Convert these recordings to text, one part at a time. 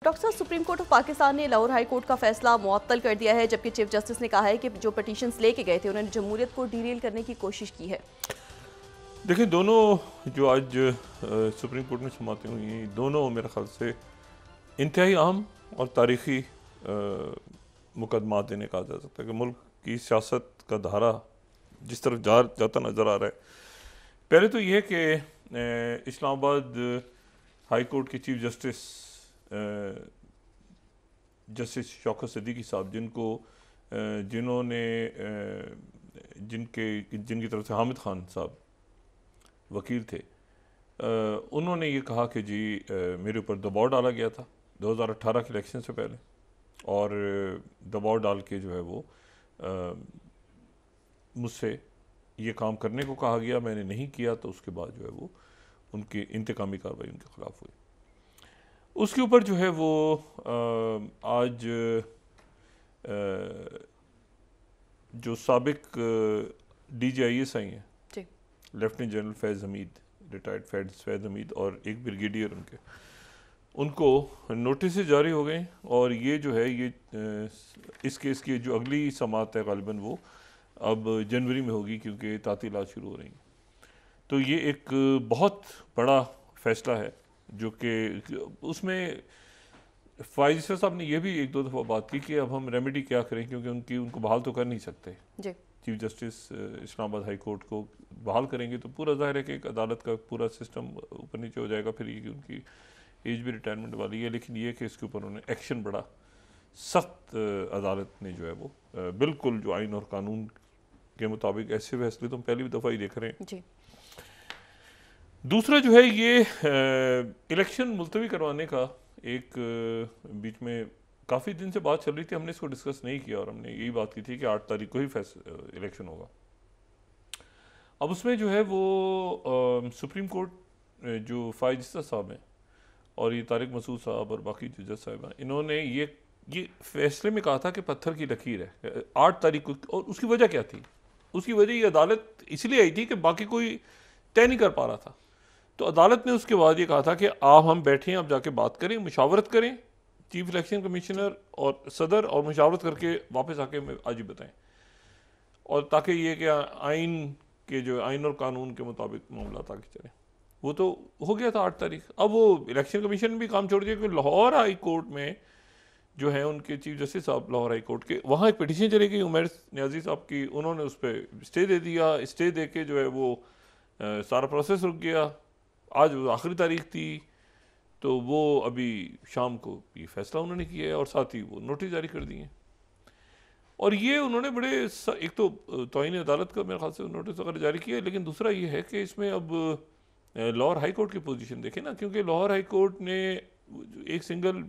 Doctor साहब, supreme court of Pakistan ने Lahore high court का फैसला मुअत्तल कर दिया है, जबकि चीफ जस्टिस ने कहा है कि जो पटिशन्स लेके गए थे उन्होंने जमहूरियत को डीरेल करने की कोशिश की है। देखिए, दोनों जो आज सुप्रीम कोर्ट में समातें हुई हैं, दोनों मेरे ख्याल से इंतहाई अहम और तारीख़ी मुकदमात इन्हें कहा जा सकता है कि मुल्क की सियासत का धारा जिस तरफ जाता नज़र आ रहा है। पहले तो ये कि इस्लामाबाद हाई कोर्ट के chief justice justice Shaukat Siddiqui साहब, जिन्होंने जिनकी तरफ से हामिद खान साहब वकील थे, उन्होंने ये कहा कि जी मेरे ऊपर दबाव डाला गया था 2018 के इलेक्शन से पहले, और दबाव डाल के जो है वो मुझसे ये काम करने को कहा गया, मैंने नहीं किया, तो उसके बाद जो है वो उनकी इंतकामी कार्रवाई उनके ख़िलाफ़ हुई। उसके ऊपर जो है वो आज जो साबिक DGIS आई हैं, लेफ्टिनेंट जनरल फैज़ हमीद, रिटायर्ड फैज़ हमीद, और एक ब्रिगेडियर उनको नोटिस जारी हो गए, और ये जो है ये इस केस की जो अगली समाअत है गालिबन वो अब जनवरी में होगी, क्योंकि तातीलात शुरू हो रही हैं। तो ये एक बहुत बड़ा फ़ैसला है जो कि उसमें फ़ाइज़ साहब ने यह भी एक दो दफ़ा बात की कि अब हम रेमेडी क्या करें, क्योंकि उनको बहाल तो कर नहीं सकते। Chief justice Islamabad high court को बहाल करेंगे तो पूरा ज़ाहिर है कि एक अदालत का पूरा सिस्टम ऊपर नीचे हो जाएगा, फिर ये उनकी एज भी रिटायरमेंट वाली है। लेकिन ये कि इसके ऊपर उन्होंने एक्शन बड़ा सख्त, अदालत ने जो है वो बिल्कुल जो आइन और कानून के मुताबिक ऐसे फैसले तो हम पहली दफ़ा ही देख रहे हैं जी। दूसरा जो है ये इलेक्शन मुलतवी करवाने का एक बीच में काफ़ी दिन से बात चल रही थी, हमने इसको डिस्कस नहीं किया, और हमने यही बात की थी कि 8 तारीख को ही इलेक्शन होगा। अब उसमें जो है वो सुप्रीम कोर्ट जो फ़ाइज़ साहब हैं और ये तारिक मसूद साहब और बाकी जो जज साहब हैं, इन्होंने ये फैसले में कहा था कि पत्थर की लकीर है 8 तारीख को। और उसकी वजह क्या थी? उसकी वजह ये अदालत इसलिए आई थी कि बाकी कोई तय नहीं कर पा रहा था। तो अदालत ने उसके बाद ये कहा था कि आप हम बैठें, आप जाके बात करें, मुशावरत करें, चीफ इलेक्शन कमिश्नर और सदर, और मुशावरत करके वापस आके आज ही बताएं, और ताकि ये कि आइन और कानून के मुताबिक मामला आगे चले। वो तो हो गया था 8 तारीख। अब वो इलेक्शन कमीशन ने भी काम छोड़ दिया, क्योंकि लाहौर हाई कोर्ट में जो है उनके चीफ जस्टिस साहब लाहौर हाई कोर्ट के, वहाँ एक पिटीशन चली गई उमर न्याजी साहब की, उन्होंने उस पर स्टे दे दिया। स्टे दे के जो है वो सारा प्रोसेस रुक गया। आज वो आखिरी तारीख थी, तो वो अभी शाम को ये फैसला उन्होंने किया है, और साथ ही वो नोटिस जारी कर दिए। और ये उन्होंने बड़े एक तो तौहीन अदालत का मेरे ख्याल से नोटिस वगैरह जारी किया है, लेकिन दूसरा ये है कि इसमें अब लाहौर हाई कोर्ट की पोजीशन देखें ना, क्योंकि लाहौर हाई कोर्ट ने एक सिंगल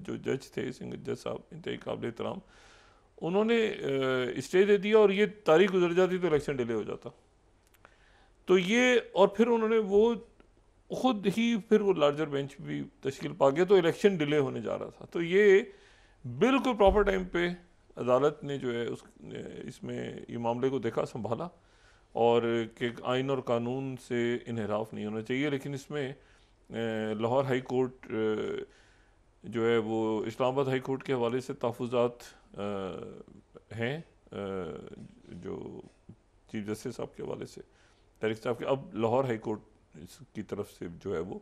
जो जज थे, सिंगल जज साहब इंतहाई काबिल एहतराम, उन्होंने स्टे दे दिया, और ये तारीख गुजर जाती तो इलेक्शन डिले हो जाता। तो ये, और फिर उन्होंने वो खुद ही फिर वो लार्जर बेंच भी तश्कील पा गया, तो इलेक्शन डिले होने जा रहा था। तो ये बिल्कुल प्रॉपर टाइम पे अदालत ने जो है इसमें ये मामले को देखा, संभाला, और कि आइन और कानून से इन्हिराफ नहीं होना चाहिए। लेकिन इसमें लाहौर हाई कोर्ट जो है वो इस्लामाबाद हाई कोर्ट के हवाले से तहफ़्फ़ुज़ात हैं, जो चीफ जस्टिस साहब के हवाले से तारिक साहब के, अब लाहौर हाई कोर्ट की तरफ से जो है वो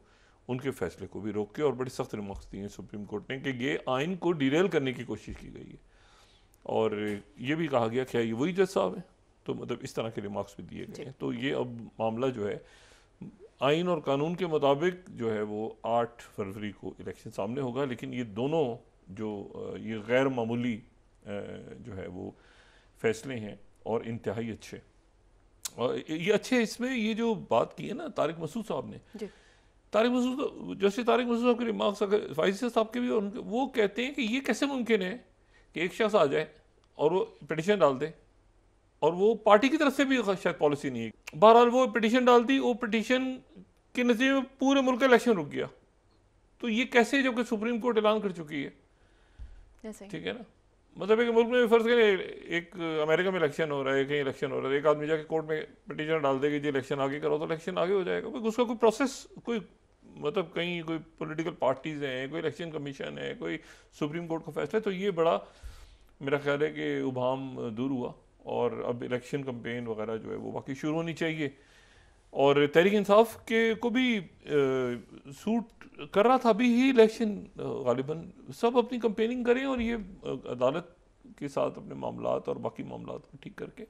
उनके फैसले को भी रोक के और बड़ी सख्त रिमार्क्स दिए हैं सुप्रीम कोर्ट ने कि ये आइन को डिरेल करने की कोशिश की गई है। और ये भी कहा गया क्या ये वही जज साहब हैं, तो मतलब इस तरह के रिमार्क्स भी दिए गए हैं। तो ये अब मामला जो है आइन और कानून के मुताबिक जो है वो 8 फरवरी को इलेक्शन सामने होगा। लेकिन ये दोनों जो ये गैर मामूली जो है वो फैसले हैं और इंतहाई अच्छे, और ये अच्छे, इसमें ये जो बात की है ना तारिक मसूद साहब ने, तारिक मसूद, जैसे तारिक मसूद साहब के रिमार्क्स अगर फ़ाइज़ साहब के भी, और वो कहते हैं कि ये कैसे मुमकिन है कि एक शख्स आ जाए और वो पिटिशन डाल दे, और वो पार्टी की तरफ से भी शायद पॉलिसी नहीं है। बहरहाल वो पिटिशन डाल दी, वो पिटिशन के नतीजे में पूरे मुल्क का इलेक्शन रुक गया। तो ये कैसे, जबकि सुप्रीम कोर्ट ऐलान कर चुकी है, ठीक है ना। मतलब एक मुल्क में फ़र्ज़ करें एक अमेरिका में इलेक्शन हो रहा है, कहीं इलेक्शन हो रहा है, एक आदमी जाके कोर्ट में पिटीशन डाल देगी जी इलेक्शन आगे करो, तो इलेक्शन आगे हो जाएगा। उसका कोई प्रोसेस, कोई मतलब कहीं कोई पॉलिटिकल पार्टीज हैं, कोई इलेक्शन कमीशन है, कोई सुप्रीम कोर्ट का फैसला है, तो ये बड़ा मेरा ख्याल है कि उबाम दूर हुआ और अब इलेक्शन कैंपेन वगैरह जो है वो बाकी शुरू होनी चाहिए। और तहरीक इंसाफ के को भी सूट कर रहा था अभी ही इलेक्शन, गालिबन सब अपनी कंपेनिंग करें और ये अदालत के साथ अपने मामलात और बाकी मामलात को ठीक करके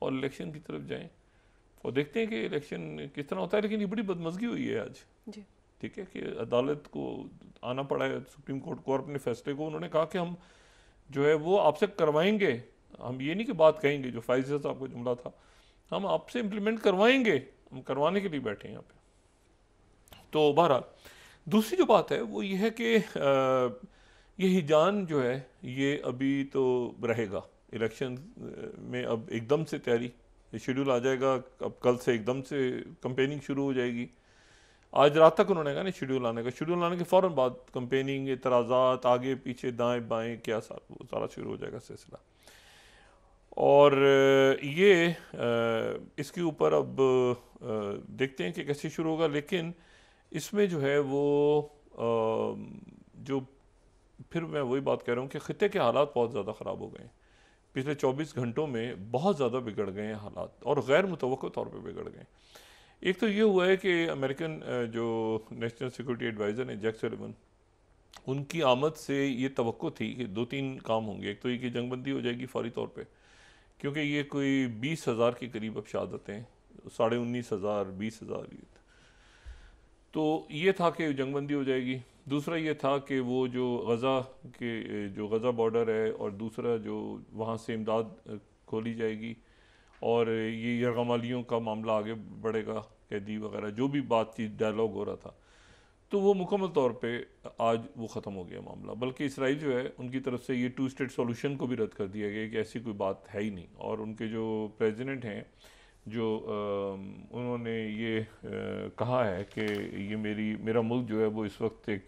और इलेक्शन की तरफ जाएं और देखते हैं कि इलेक्शन किस तरह होता है। लेकिन ये बड़ी बदमज़गी हुई है आज, ठीक है, कि अदालत को आना पड़ा है, सुप्रीम कोर्ट को, और अपने फैसले को उन्होंने कहा कि हम जो है वो आपसे करवाएंगे, हम ये नहीं कि बात कहेंगे, जो फाइजर साहब का जुमला था, हम आपसे इम्प्लीमेंट करवाएंगे, हम करवाने के लिए बैठे हैं यहाँ पे। तो बहरहाल दूसरी जो बात है वो ये है कि ये हिजान जो है ये अभी तो रहेगा इलेक्शन में। अब एकदम से तैयारी, शेड्यूल आ जाएगा, अब कल से एकदम से कंपेनिंग शुरू हो जाएगी। आज रात तक उन्होंने कहा नहीं शेड्यूल आने का, शेड्यूल आने के फ़ौरन बाद कंपेनिंग, एतराज़ात, आगे पीछे दाएं बाएं क्या सारा शुरू हो जाएगा सिलसिला। और ये इसके ऊपर अब देखते हैं कि कैसे शुरू होगा। लेकिन इसमें जो है वो जो फिर मैं वही बात कह रहा हूँ कि ख़ित्ते के हालात बहुत ज़्यादा ख़राब हो गए हैं, पिछले 24 घंटों में बहुत ज़्यादा बिगड़ गए हैं हालात और गैर मुतवक्किल तौर पे बिगड़ गए। एक तो ये हुआ है कि अमेरिकन जो नेशनल सिक्योरिटी एडवाइज़र हैं जैक सुलिवन, उनकी आमद से ये तवक्को थी कि 2-3 काम होंगे। एक तो ये कि जंगबंदी हो जाएगी फौरी तौर पे, क्योंकि ये कोई 20,000 के करीब अब शहादतें, 19,500 20,000, तो ये था कि जंगबंदी हो जाएगी। दूसरा ये था कि वो जो गज़ा बॉर्डर है और दूसरा जो वहाँ से इमदाद खोली जाएगी और ये यरगमालियों का मामला आगे बढ़ेगा, कैदी वगैरह जो भी बातचीत डायलॉग हो रहा था, तो वो मुकम्मल तौर पे आज वो ख़त्म हो गया मामला। बल्कि इसराइल जो है उनकी तरफ से ये 2 स्टेट सॉल्यूशन को भी रद्द कर दिया गया कि ऐसी कोई बात है ही नहीं। और उनके जो प्रेसिडेंट हैं जो उन्होंने ये कहा है कि ये मेरा मुल्क जो है वो इस वक्त एक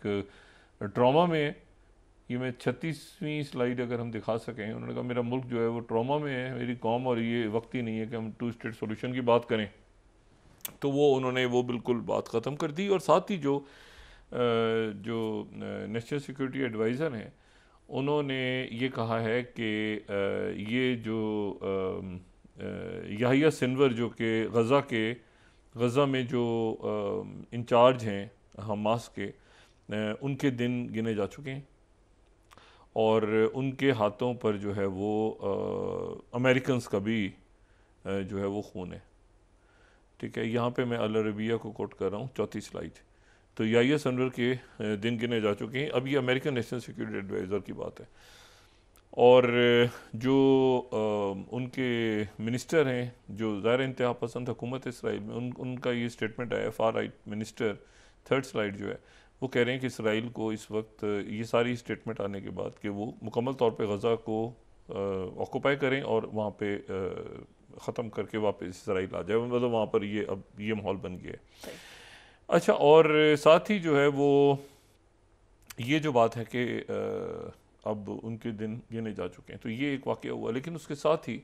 ट्रॉमा में है। ये मैं 36वीं स्लाइड अगर हम दिखा सकें, उन्होंने कहा मेरा मुल्क जो है वो ट्रॉमा में है, मेरी कौम, और ये वक्त ही नहीं है कि हम 2 स्टेट सॉल्यूशन की बात करें। तो उन्होंने वो बिल्कुल बात ख़त्म कर दी। और साथ ही जो नेशनल सिक्योरिटी एडवाइज़र हैं उन्होंने ये कहा है कि ये जो याहिया सिनवर जो कि गज़ा में जो इंचार्ज हैं हमास के, उनके दिन गिने जा चुके हैं और उनके हाथों पर जो है वो अमेरिकन्स का भी जो है वो खून है। ठीक है, यहाँ पे मैं अल अरबिया को कोट कर रहा हूँ, 34 स्लाइड। तो याहिया सिनवर के दिन गिने जा चुके हैं। अब ये अमेरिकन नेशनल सिक्योरिटी एडवाइज़र की बात है। और जो उनके मिनिस्टर हैं जो ज़ाहिर इंतहा पसंद हुकूमत इसराइल में, उनका ये स्टेटमेंट आया, far right minister, 3rd slide जो है, वो कह रहे हैं कि इसराइल को इस वक्त ये सारी स्टेटमेंट आने के बाद कि वो मुकम्मल तौर पे गज़ा को ऑक्यूपाई करें और वहाँ पे ख़त्म करके वापस इसराइल आ जाए, मतलब वहाँ पर ये अब ये माहौल बन गया है। अच्छा, और साथ ही जो है वो ये जो बात है कि अब उनके दिन गिने जा चुके हैं, तो ये एक वाक़या हुआ। लेकिन उसके साथ ही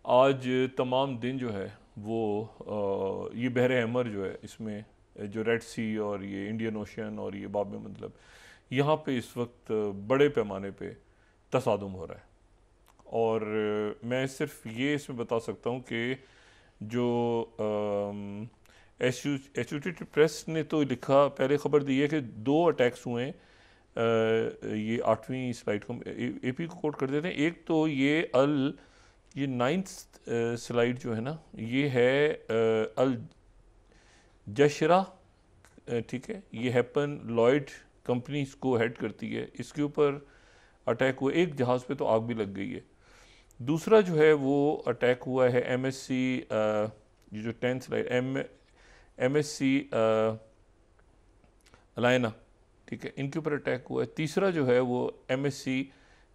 आज तमाम दिन जो है वो ये बहर अहमर जो है, इसमें जो रेड सी और ये इंडियन ओशन और ये बाब मतलब, यहाँ पे इस वक्त बड़े पैमाने पे तसादुम हो रहा है। और मैं सिर्फ ये इसमें बता सकता हूँ कि जो एसोसिएटेड प्रेस ने तो लिखा, पहले ख़बर दी है कि 2 अटैक्स हुए हैं। ये 8वीं स्लाइड को एपी को कोट कर देते हैं। एक तो ये 9th स्लाइड जो है ना, ये है अल जशरा, ठीक है, ये हैपन लॉयड कंपनी इसको हेड करती है, इसके ऊपर अटैक हुआ। एक जहाज़ पे तो आग भी लग गई है। दूसरा जो है वो अटैक हुआ है MSC, ये जो 10th स्लाइड, MSC अलायना, ठीक है, इनके ऊपर अटैक हुआ है। तीसरा जो है वो MSC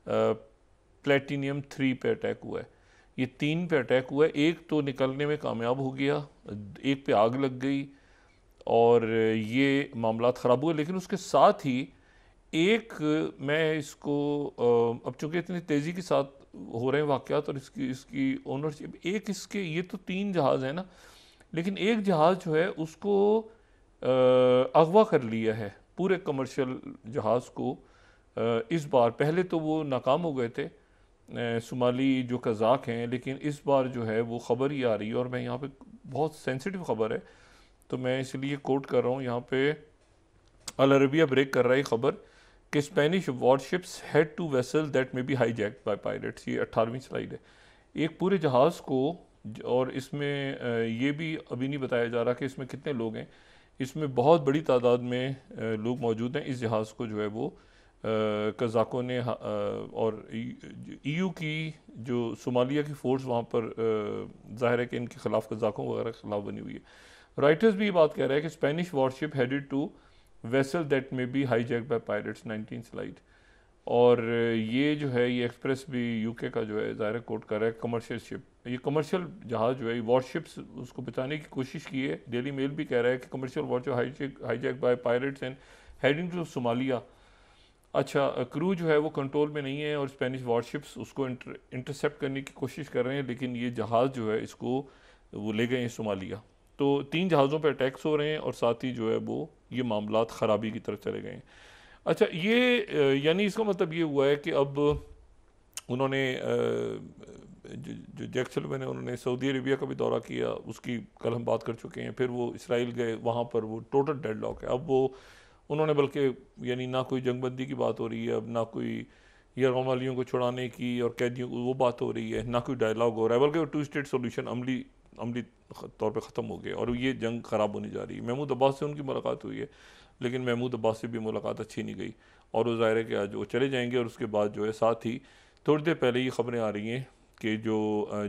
प्लेटिनियम 3 पे अटैक हुआ है। ये 3 पे अटैक हुआ है। एक तो निकलने में कामयाब हो गया, एक पे आग लग गई और ये मामलात ख़राब हुए। लेकिन उसके साथ ही एक, मैं इसको अब चूँकि इतनी तेज़ी के साथ हो रहे हैं वाक़यात और इसकी ओनरशिप, एक इसके, ये तो 3 जहाज़ हैं ना, लेकिन एक जहाज़ जो है उसको अगवा कर लिया है पूरे कमर्शियल जहाज़ को। इस बार पहले तो वो नाकाम हो गए थे शुमाली जो कज़ाक हैं, लेकिन इस बार जो है वो ख़बर ही आ रही है, और मैं यहाँ पे बहुत सेंसिटिव ख़बर है तो मैं इसलिए कोट कर रहा हूँ यहाँ पे। अल अरबिया ब्रेक कर रहा है खबर कि Spanish warships head to vessel that may be hijacked by pirates. ये 18वीं स्लाइड है। एक पूरे जहाज़ को, और इसमें ये भी अभी नहीं बताया जा रहा कि इसमें कितने लोग हैं, इसमें बहुत बड़ी तादाद में लोग मौजूद हैं। इस जहाज़ को जो है वो कज़ाकों ने और ईयू की जो सोमालिया की फ़ोर्स वहाँ पर ज़ाहिर है कि इनके ख़िलाफ़ कज़ाकों वगैरह के ख़िलाफ़ बनी हुई है। राइटर्स भी ये बात कह रहे हैं कि Spanish warship headed to vessel that may be hijack by pirates, 19 slide. और ये जो है ये एक्सप्रेस भी यूके का जो है ज़ाहिर कोट कर रहा है कमर्शियल शिप, ये कमर्शियल जहाज़ जो है वॉरशिप्स उसको बचाने की कोशिश की है। डेली मेल भी कह रहा है कि commercial warship hijack by pirates and heading to Somalia. अच्छा, क्रू जो है वो कंट्रोल में नहीं है और स्पेनिश वॉरशिप्स उसको इंटरसेप्ट करने की कोशिश कर रहे हैं, लेकिन ये जहाज़ जो है इसको वो ले गए हैं सोमालिया। तो 3 जहाज़ों पर अटैक्स हो रहे हैं और साथ ही जो है वो ये मामलात ख़राबी की तरफ चले गए हैं। अच्छा, ये यानी इसका मतलब ये हुआ है कि अब उन्होंने जो जैक सुलेवन ने उन्होंने सऊदी अरेबिया का भी दौरा किया, उसकी कल हम बात कर चुके हैं। फिर वो इसराइल गए, वहाँ पर वो टोटल डेडलॉक है। अब वो उन्होंने बल्कि यानी ना कोई जंगबंदी की बात हो रही है, अब ना कोई यरगमालियों को छुड़ाने की और कैदियों को वो बात हो रही है, ना कोई डायलॉग हो रहा है, बल्कि 2 स्टेट सोल्यूशन अमली तौर पे ख़त्म हो गया और ये जंग ख़राब होने जा रही है। महमूद अब्बास से उनकी मुलाकात हुई है, लेकिन महमूद अब्बास से भी मुलाकात अच्छी नहीं गई और वो ज़ाहिर है कि आज वो चले जाएंगे। और उसके बाद जो है साथ ही थोड़ी देर पहले ये ख़बरें आ रही हैं कि जो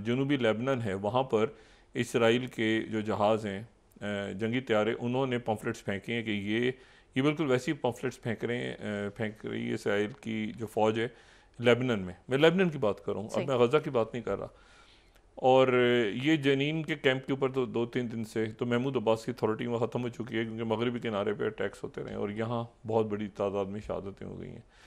जनूबी लेबनान है वहाँ पर इसराइल के जो जहाज़ हैं जंगी तैयारे, उन्होंने पम्फलेट्स फेंके हैं कि ये बिल्कुल वैसी पम्फलेट्स फेंक रही है इसराइल की जो फ़ौज है लेबनान में। मैं लेबनान की बात कर रहा हूँ, अब मैं गज़ा की बात नहीं कर रहा। और ये जनीन के कैंप के ऊपर तो 2-3 दिन से तो महमूद अब्बास की अथॉरिटी में ख़त्म हो चुकी है, क्योंकि मगरबी किनारे पे अटैक्स होते रहे और यहाँ बहुत बड़ी तादाद में शहादतें हो गई हैं।